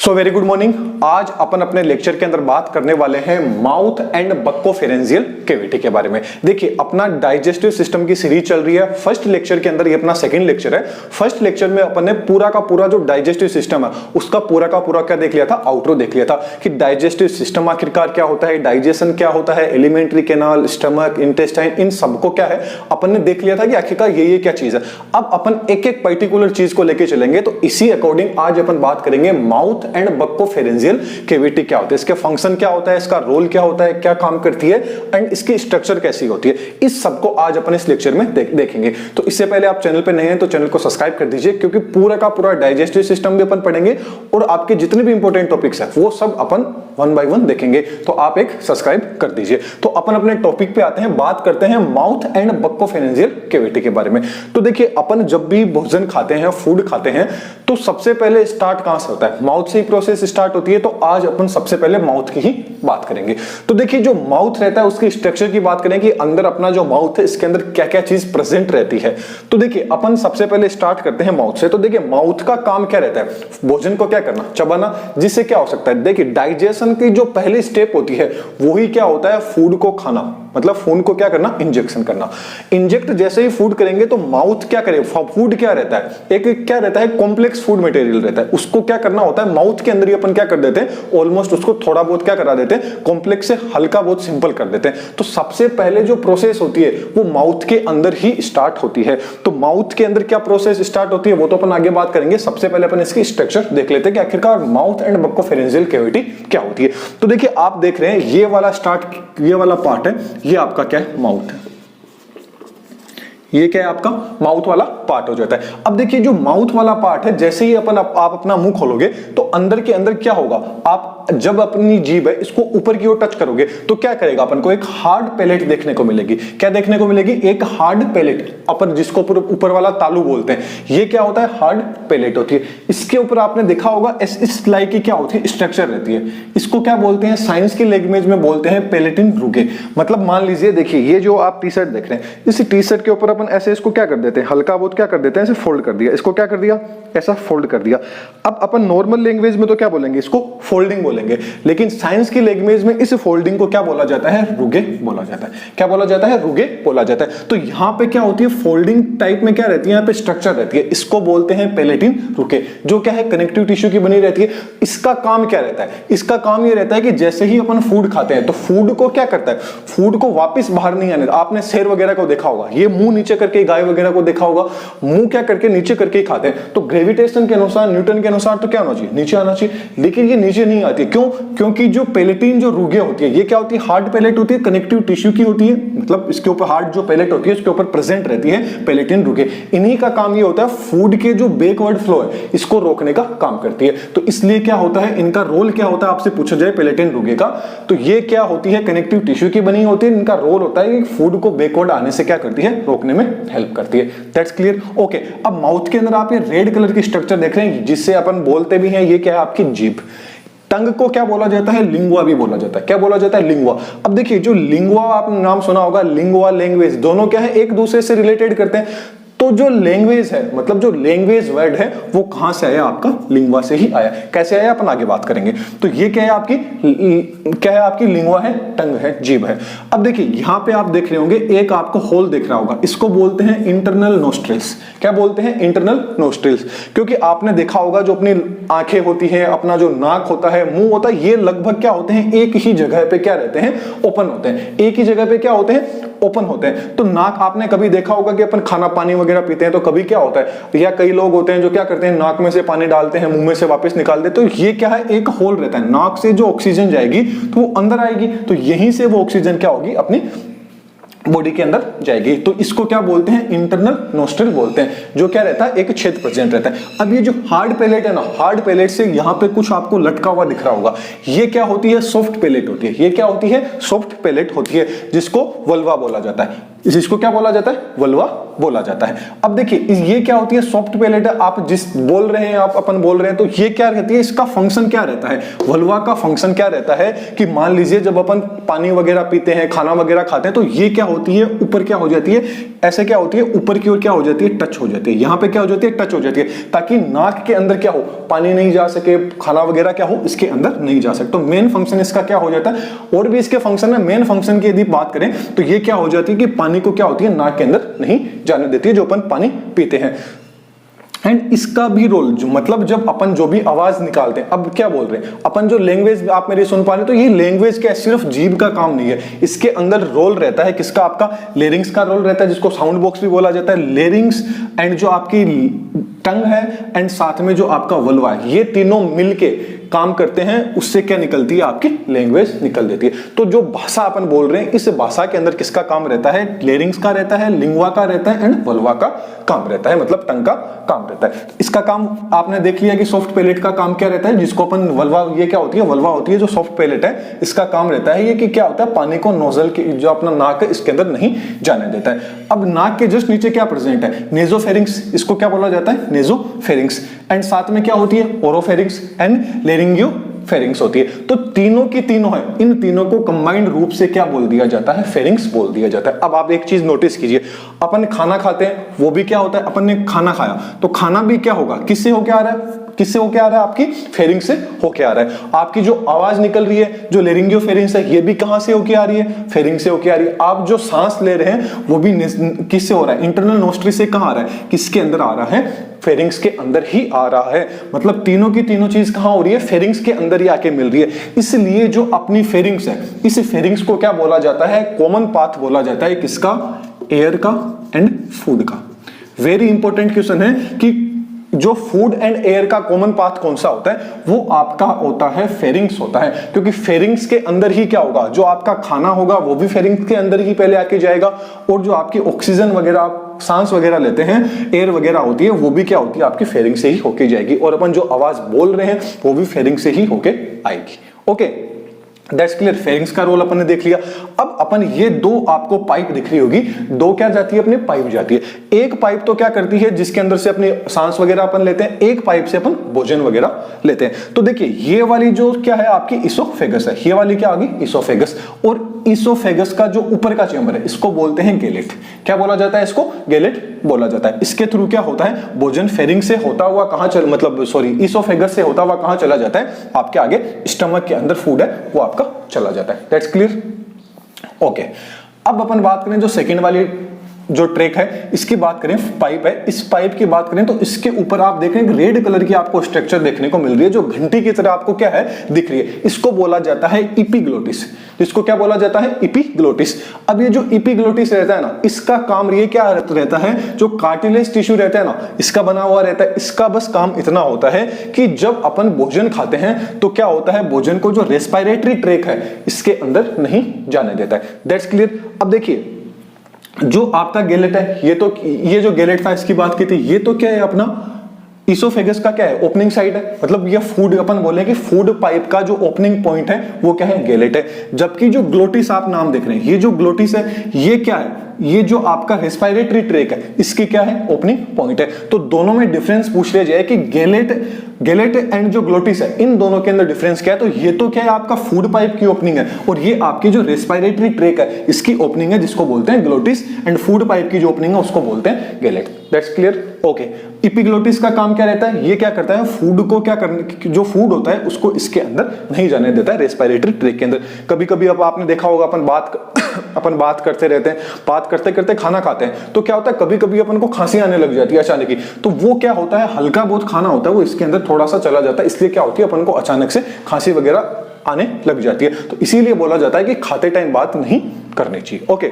So very good morning. आज अपन अपने lecture के अंदर बात करने वाले हैं माउथ एंड बक्कोफेरेंजियल कैविटी के बारे में। देखिए, अपना डाइजेस्टिव सिस्टम की सीरीज चल रही है। फर्स्ट लेक्चर के अंदर ये अपना सेकंड लेक्चर है। फर्स्ट लेक्चर में अपन ने पूरा का पूरा जो डाइजेस्टिव सिस्टम है उसका पूरा का पूरा क्या देख लिया था, आउटरो देख लिया था कि डाइजेस्टिव सिस्टम आखिरकार क्या होता है, डाइजेशन क्या होता है, एलिमेंट्री कैनाल, स्टमक, इंटेस्टाइन, इन सबको क्या है अपन ने देख लिया था कि आखिरकार ये क्या चीज है। अब अपन एक एक पर्टिकुलर चीज को लेके चलेंगे, तो इसी अकॉर्डिंग आज अपन बात करेंगे माउथ एंड बक्कोफेरेंजियल कैविटी क्या होता है, इसके फंक्शन क्या होता है, इसका रोल क्या होता है, क्या काम करती है एंड इसकी स्ट्रक्चर कैसी होती है। इस सबको आज अपन इस लेक्चर में देखेंगे। तो इससे पहले आप चैनल पे नए हैं तो चैनल को सब्सक्राइब कर दीजिए, क्योंकि पूरा का पूरा डाइजेस्टिव सिस्टम भी अपन पढ़ेंगे और आपके जितने भी इंपॉर्टेंट टॉपिक्स हैं वो सब अपन वन बाय वन देखेंगे। तो आप एक सब्सक्राइब कर दीजिए। तो अपन अपने टॉपिक पे आते हैं, बात करते हैं माउथ एंड बक्कोफेरेंजियल कैविटी के बारे में। तो देखिए, अपन जब भी भोजन खाते हैं, फूड खाते हैं, तो सबसे पहले स्टार्ट कहां से होता है, माउथ से ही प्रोसेस स्टार्ट होती है। तो आज अपन सबसे पहले माउथ की ही बात करेंगे। तो देखिए, जो माउथ रहता है उसकी स्ट्रक्चर की बात करें कि अंदर अपना जो माउथ है इसके अंदर क्या क्या चीज प्रेजेंट रहती है। तो देखिए, अपन सबसे पहले स्टार्ट करते हैं माउथ से। तो देखिए, माउथ का काम क्या रहता है, भोजन को क्या करना, चबाना, जिससे क्या हो सकता है। देखिए, डाइजेशन की जो पहली स्टेप होती है वही क्या होता है, फूड को खाना, मतलब फूड को क्या करना, इंजेक्शन करना। इंजेक्ट जैसे ही फूड करेंगे तो माउथ क्या करे, फूड क्या रहता है, एक क्या रहता है, कॉम्प्लेक्स फूड मटेरियल रहता है, उसको क्या करना होता है, माउथ के अंदर ही अपन क्या कर देते हैं, ऑलमोस्ट उसको थोड़ा बहुत क्या करा देते हैं, कॉम्प्लेक्स से हल्का बहुत सिंपल कर देते हैं। तो सबसे पहले जो प्रोसेस होती है वो माउथ के अंदर ही स्टार्ट होती है। तो माउथ के अंदर क्या प्रोसेस स्टार्ट होती है वो तो अपन आगे बात करेंगे। सबसे पहले अपन इसकी स्ट्रक्चर देख लेते हैं कि आखिरकार माउथ एंड बक्कोफेरेंजियल कैविटी क्या होती है। तो देखिए, आप देख रहे हैं ये वाला पार्ट है, ये आपका क्या है, माउथ है। ये क्या है, आपका माउथ वाला पार्ट हो जाता है। अब देखिए, जो माउथ वाला पार्ट है, जैसे ही आप अपना मुंह खोलोगे तो अंदर के अंदर क्या होगा, आप जब अपनी जीभ है इसको ऊपर की ओर टच करोगे तो क्या करेगा, अपन को एक हार्ड पैलेट देखने को मिलेगी। क्या देखने को मिलेगी, एक हार्ड पैलेट, अपन जिसको ऊपर वाला तालू बोलते हैं, ये क्या होता है, हार्ड पैलेट होती है। इसके ऊपर आपने देखा होगा इस लाइक की क्या होती है, स्ट्रक्चर रहती है। इसको क्या बोलते हैं, साइंस की लैंग्वेज में बोलते हैं पेलेटिन रूगे। मतलब मान लीजिए, देखिए ये जो आप टी शर्ट देख रहे हैं, इस टी शर्ट के ऊपर अपन ऐसे इसको क्या कर देते हैं, हल्का बहुत क्या कर देते हैं, ऐसे फोल्ड कर दिया, इसको क्या कर दिया, ऐसा फोल्ड कर दिया। अब अपन नॉर्मल लैंग्वेज में तो क्या बोलेंगे, इसको फोल्डिंग बोलेंगे, लेकिन साइंस की लैंग्वेज में इस फोल्डिंग को क्या बोला जाता है, रुगे बोला जाता है। क्या बोला जाता है, रुगे बोला जाता है। तो यहां पे क्या होती है, फोल्डिंग टाइप में क्या रहती है, यहां पे स्ट्रक्चर रहती है, इसको बोलते हैं पेलेटिन रुगे, जो क्या है, कनेक्टिव टिश्यू की बनी रहती है। इसका काम क्या रहता है, इसका काम ये रहता है कि जैसे ही अपन फूड खाते हैं तो फूड को क्या करता है, फूड को वापस बाहर नहीं आने। आपने शेर वगैरह को देखा होगा, ये मुंह नीचे करके, गाय वगैरह को देखा होगा, मुंह क्या करके, नीचे करके ही खाते हैं। तो ग्रेविटेशन के अनुसार, न्यूटन के अनुसार तो क्या होना चाहिए, नीचे आना चाहिए, लेकिन ये नीचे नहीं आती। क्यों, क्योंकि जो पेलेटिन जो रुगे होती है, ये क्या होती है, हार्ड पैलेट होती है, कनेक्टिव टिश्यू की होती है, मतलब इसके ऊपर हार्ड जो पैलेट होती है उसके ऊपर प्रेजेंट रहती है पेलेटिन रुगे। इन्हीं का काम ये होता है, फूड के जो बैकवर्ड फ्लो है इसको रोकने का काम करती है। तो इसलिए क्या होता है, इनका रोल क्या होता है, आपसे पूछा जाए पेलेटिन रुगे का, तो ये क्या होती है, कनेक्टिव टिश्यू की बनी होती है। इनका रोल होता है कि फूड को बैकवर्ड आने से क्या करती है, रोकने में हेल्प करती है। That's clear, okay. अब माउथ के अंदर आप ये रेड कलर की स्ट्रक्चर देख रहे हैं, जिससे अपन बोलते भी हैं, ये क्या है, आपकी जीभ। टंग को क्या बोला जाता है, लिंगुआ भी बोला जाता है। क्या बोला जाता है, लिंगुआ। अब देखिए, जो लिंगुआ आपने नाम सुना होगा, लिंगुआ, लैंग्वेज, दोनों क्या है, एक दूसरे से रिलेटेड करते हैं। तो जो लैंग्वेज है, मतलब जो लैंग्वेज वर्ड है वो कहां से आया, आपका लिंगुआ से ही आया। कैसे आया अपन आगे बात करेंगे। तो ये क्या है, आपकी क्या है, आपकी लिंगुआ है, टंग है, जीभ है। अब देखिए, यहां पे आप देख रहे होंगे एक आपको होल दिख रहा होगा, इसको बोलते हैं इंटरनल नोस्ट्रिल्स। क्या बोलते हैं, इंटरनल नोस्ट्रिल्स। क्योंकि आपने देखा होगा जो अपनी आंखें होती है, अपना जो नाक होता है, मुंह होता है, ये लगभग क्या होते हैं, एक ही जगह पे क्या रहते हैं, ओपन होते हैं। एक ही जगह पे क्या होते हैं, ओपन होते हैं। तो नाक आपने कभी देखा होगा कि अपन खाना पानी वगैरह पीते हैं तो कभी क्या होता है, या कई लोग होते हैं जो क्या करते हैं, नाक में से पानी डालते हैं, मुंह में से वापस निकाल देते। तो ये क्या है, एक होल रहता है, नाक से जो ऑक्सीजन जाएगी तो वो अंदर आएगी, तो यहीं से वो ऑक्सीजन क्या होगी, अपनी बॉडी के अंदर जाएगी। तो इसको क्या बोलते हैं, इंटरनल नोस्ट्रिल बोलते हैं, जो क्या रहता है, एक छेद प्रेजेंट रहता है। अब ये जो हार्ड पैलेट है ना, हार्ड पैलेट से यहाँ पे कुछ आपको लटका हुआ दिख रहा होगा, ये क्या होती है, सॉफ्ट पैलेट होती है। ये क्या होती है, सॉफ्ट पैलेट होती है, जिसको वल्वा बोला जाता है। इसको क्या बोला जाता है, वल्वा बोला जाता है। अब देखिए ये क्या होती है, सॉफ्ट पैलेट है, आप जिस बोल रहे हैं, आप अपन बोल रहे हैं, तो ये क्या रहती है, इसका फंक्शन क्या रहता है, वल्वा का फंक्शन क्या रहता है कि मान लीजिए जब अपन पानी वगैरह पीते हैं, खाना वगैरह खाते हैं, तो ये क्या होती है, ऊपर क्या हो जाती है, ऐसे क्या होती है, ऊपर की ओर क्या हो जाती है, टच हो जाती है, यहां पे क्या हो जाती है, टच हो जाती है, ताकि नाक के अंदर क्या हो, पानी नहीं जा सके, खाना वगैरह क्या हो इसके अंदर नहीं जा सके। तो मेन फंक्शन इसका क्या हो जाता है, और भी इसके फंक्शन है, मेन फंक्शन की यदि बात करें तो ये क्या हो जाती है कि पानी को क्या होती है, नाक के अंदर नहीं जाने देती है, जो अपन पानी पीते हैं। एंड इसका भी रोल जो मतलब जब अपन जो भी आवाज निकालते हैं, अब क्या बोल रहे हैं अपन, जो लैंग्वेज आप मेरी सुन पा रहे हैं, तो ये लैंग्वेज क्या सिर्फ जीभ का काम नहीं है, इसके अंदर रोल रहता है किसका, आपका लेरिंग्स का रोल रहता है, जिसको साउंड बॉक्स भी बोला जाता है। लेरिंग्स एंड जो आपकी टंग है एंड साथ में जो आपका वल्वा है, ये तीनों मिलके काम करते हैं, उससे क्या निकलती है, आपकी लैंग्वेज निकल देती है। तो जो भाषा अपन बोल रहे हैं, इस भाषा के अंदर किसका काम रहता है, लेरिंग्स का रहता है, लिंगवा का रहता है एंड वल्वा का काम रहता है, मतलब टंग का काम रहता है। इसका काम आपने देख लिया कि सॉफ्ट पैलेट का काम क्या रहता है, जिसको अपन वल्वा, ये क्या होती है, वल्वा होती है, जो सॉफ्ट पैलेट है इसका काम रहता है ये कि क्या होता है, पानी को नोजल के जो अपना नाक है इसके अंदर नहीं जाने देता है। अब नाक के जस्ट नीचे क्या प्रेजेंट है, नेजोफेरिंक्स, इसको क्या बोला जाता है, नेजोफेरिंक्स, एंड साथ में क्या होती है, ओरोफेरिंक्स एंड लेरिंगियोफेरिंक्स होती है। तो तीनों की तीनों है, इन तीनों को कंबाइंड रूप से क्या बोल दिया जाता है, फेरिंग्स बोल दिया जाता है। अब आप एक चीज नोटिस कीजिए, अपन खाना खाते हैं, वो भी क्या होता है, अपन ने खाना खाया तो खाना भी क्या होगा, किससे होके आ रहा है, किससे होके आ रहा है, आपकी फेरिंग से होके आ रहा है। आपकी जो आवाज निकल रही है, जो लेरिंगियोफेरिंक्स है, ये भी कहां से होके आ रही है, फेरिंग से होके आ रही है। आप जो सांस ले रहे हैं वो भी किससे हो रहा है, इंटरनल नोस्ट्री से कहां आ रहा है, किसके अंदर आ रहा है, फेरिंग्स के अंदर ही आ रहा है। मतलब तीनों की तीनों चीज कहां हो रही है, फेरिंग्स के अंदर ही आके मिल रही है। इसलिए जो अपनी फेरिंग्स है, इस फेरिंग्स को क्या बोला जाता है, कॉमन पाथ बोला जाता है, किसका, एयर का एंड फूड का। वेरी इंपॉर्टेंट क्वेश्चन है कि जो फूड एंड एयर का कॉमन पाथ कौन सा होता है, वो आपका होता है फेरिंग्स होता है, क्योंकि फेरिंग्स के अंदर ही क्या होगा, जो आपका खाना होगा वो भी फेरिंग्स के अंदर ही पहले आके जाएगा, और जो आपकी ऑक्सीजन वगैरह, आप सांस वगैरह लेते हैं, एयर वगैरह होती है, वो भी क्या होती है, आपकी फेरिंग से ही होके जाएगी, और अपन जो आवाज बोल रहे हैं वो भी फेरिंग से ही होके आएगी। Okay, that's clear. फेरिंग्स का रोल अपन ने देख लिया। अब अपन ये दो आपको पाइप दिख रही होगी, दो क्या जाती है, अपनी पाइप जाती है। एक पाइप तो क्या करती है, जिसके अंदर से अपनी सांस वगैरह अपन लेते हैं, एक पाइप से अपन भोजन वगैरह लेते हैं। तो देखिए ये वाली जो क्या है आपकी इसोफेगस है, ये वाली क्या आ गई, इसोफेगस। और इसोफेगस का जो ऊपर का चेंबर है इसको बोलते हैं गैलेट। क्या बोला जाता है, इसको गैलेट बोला जाता है। इसके थ्रू क्या होता है, भोजन फेरिंग से होता हुआ कहां चल मतलब सॉरी इसोफेगस से होता हुआ कहां चला जाता है, आपके आगे स्टमक के अंदर फूड है वो आपका चला जाता है। That's clear. ओके, अब अपन बात करें जो सेकंड वाली जो ट्रैक है, इसकी बात करें, पाइप है, इस पाइप की बात करें तो इसके ऊपर आप देख रहे हैं रेड कलर की आपको स्ट्रक्चर देखने को मिल रही है, जो घंटी की तरह आपको क्या है दिख रही है। इसको बोला जाता है इपिग्लोटिस। इसको क्या बोला जाता है, इपिग्लोटिस। अब ये जो इपिग्लोटिस रहता है ना, इसका काम ये क्या रहता है, जो कार्टिलेज टिश्यू रहता है ना, इसका बना हुआ रहता है। इसका बस काम इतना होता है कि जब अपन भोजन खाते हैं तो क्या होता है, भोजन को जो रेस्पिरेटरी ट्रैक है इसके अंदर नहीं जाने देता है। That's clear. अब देखिए जो आपका गैलेट है, ये जो गैलेट था इसकी बात की थी, ये तो क्या है अपना इसोफेगस का क्या है, ओपनिंग साइड है। मतलब ये फूड अपन बोले कि फूड पाइप का जो ओपनिंग पॉइंट है वो क्या है, गैलेट है। जबकि जो ग्लोटिस आप नाम देख रहे हैं, ये जो ग्लोटिस है ये क्या है, ये जो आपका रेस्पिरेटरी ट्रैक है इसकी क्या है, ओपनिंग पॉइंट है। तो दोनों में डिफरेंस पूछ लिया जाए कि गैलेट एंड जो ग्लोटिस है, इन दोनों के अंदर डिफरेंस क्या है, तो ये तो क्या है आपका फूड पाइप की ओपनिंग है, और ये आपकी जो रेस्पिरेटरी ट्रैक है इसकी ओपनिंग है, जिसको बोलते हैं ग्लोटिस, एंड फूड पाइप की जो ओपनिंग है उसको बोलते हैं gallate. That's clear. Okay, epiglottis का काम क्या रहता है, ये क्या करता है, फूड को क्या करने, जो फूड होता है उसको इसके अंदर नहीं जाने देता है, रेस्पिरेटरी ट्रैक के अंदर। कभी कभी अब आपने देखा होगा अपन बात करते रहते हैं, बात करते करते खाना खाते हैं, तो क्या होता है कभी कभी अपन को खांसी आने लग जाती है अचानक ही। तो वो क्या होता है, हल्का बहुत खाना होता है वो इसके अंदर थोड़ा सा चला जाता है, इसलिए क्या होती है अपन को अचानक से खांसी वगैरह आने लग जाती है। तो इसीलिए बोला जाता है कि खाते टाइम बात नहीं करनी चाहिए। ओके,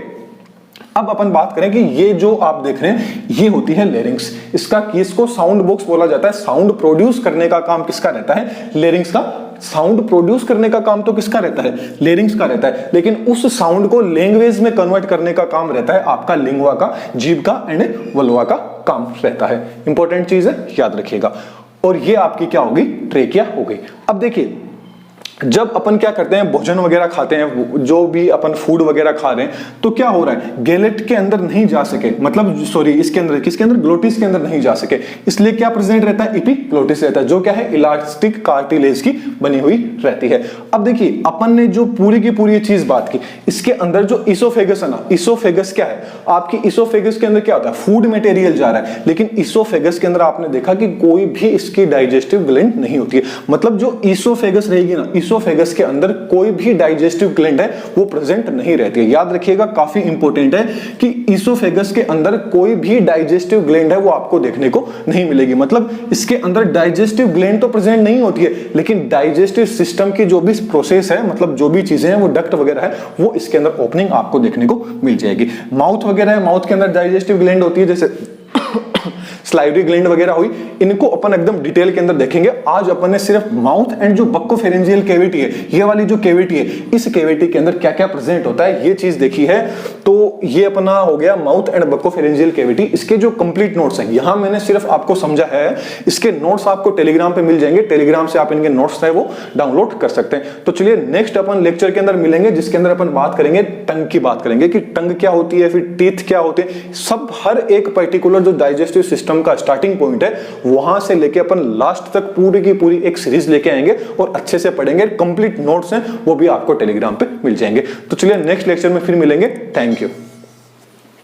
अब अपन बात करें कि ये जो आप देख रहे हैं ये होती है लेरिंग्स। इसको साउंड बॉक्स बोला जाता है। साउंड प्रोड्यूस करने का काम किसका रहता है, लेरिंग्स का। साउंड प्रोड्यूस करने का काम तो किसका रहता है, लेरिंग्स का रहता है। लेकिन उस साउंड को लैंग्वेज में कन्वर्ट करने का काम रहता है आपका लिंगवा का, जीभ का एंड वल्वा का काम रहता है। इंपॉर्टेंट चीज है, याद रखिएगा। और ये आपकी क्या होगी, ट्रेकिया हो गई। अब देखिए जब अपन क्या करते हैं, भोजन वगैरह खाते हैं, जो भी अपन फूड वगैरह खा रहे हैं, तो क्या हो रहा है, गैलेट के अंदर नहीं जा सके, मतलब सॉरी इसके अंदर, किसके अंदर, ग्लोटिस के अंदर नहीं जा सके, इसलिए क्या प्रेजेंट रहता है, एपिग्लोटिस रहता है, जो क्या है, इलास्टिक कार्टिलेज की बनी हुई रहती है। अब देखिए अपन ने जो पूरी की पूरी चीज बात की, इसके अंदर जो इसोफेगस है ना, इसोफेगस क्या है, आपकी इसोफेगस के अंदर क्या होता है, फूड मटेरियल जा रहा है, लेकिन इसोफेगस के अंदर आपने देखा कि कोई भी इसकी डाइजेस्टिव ग्लैंड नहीं होती है। मतलब जो इसोफेगस रहेगी ना, इसोफेगस के अंदर कोई भी डाइजेस्टिव ग्लैंड है वो प्रेजेंट नहीं रहती है। याद रखिएगा, काफी इंपॉर्टेंट है कि इसोफेगस के अंदर कोई भी डाइजेस्टिव ग्लैंड है वो आपको देखने को नहीं मिलेगी। मतलब इसके अंदर डाइजेस्टिव ग्लैंड तो प्रेजेंट नहीं होती है, लेकिन डाइजेस्टिव सिस्टम की जो भी प्रोसेस है, मतलब जो भी चीजें हैं, वो डक्ट वगैरह है, वो इसके अंदर ओपनिंग आपको देखने को मिल जाएगी। माउथ वगैरह है, माउथ के अंदर डाइजेस्टिव ग्लैंड होती है, जैसे स्लाइवरी ग्लैंड वगैरह हुई, इनको अपन एकदम डिटेल के अंदर देखेंगे। आज अपन ने सिर्फ माउथ एंड जो बक्कोफेरेंजियल कैविटी है, ये वाली जो कैविटी है, इस कैविटी के अंदर क्या क्या प्रेजेंट होता है ये चीज देखी है। तो ये अपना हो गया माउथ एंड बक्कोफेरेंजियल कैविटी। इसके जो कंप्लीट नोट्स हैं, यहां मैंने सिर्फ आपको समझा है, इसके नोट्स आपको टेलीग्राम पे मिल जाएंगे, टेलीग्राम से आप इनके नोट्स है वो डाउनलोड कर सकते हैं। तो चलिए नेक्स्ट अपन लेक्चर के अंदर मिलेंगे, जिसके अंदर अपन बात करेंगे टंग की, बात करेंगे कि टंग क्या होती है, फिर टीथ क्या होते हैं, सब हर एक पर्टिकुलर जो डाइजेस्टिव सिस्टम का स्टार्टिंग पॉइंट है, वहां से लेके अपन लास्ट तक पूरी की पूरी एक सीरीज लेके आएंगे और अच्छे से पढ़ेंगे। कंप्लीट नोट्स हैं वो भी आपको टेलीग्राम पे मिल जाएंगे। तो चलिए नेक्स्ट लेक्चर में फिर मिलेंगे। Thank you.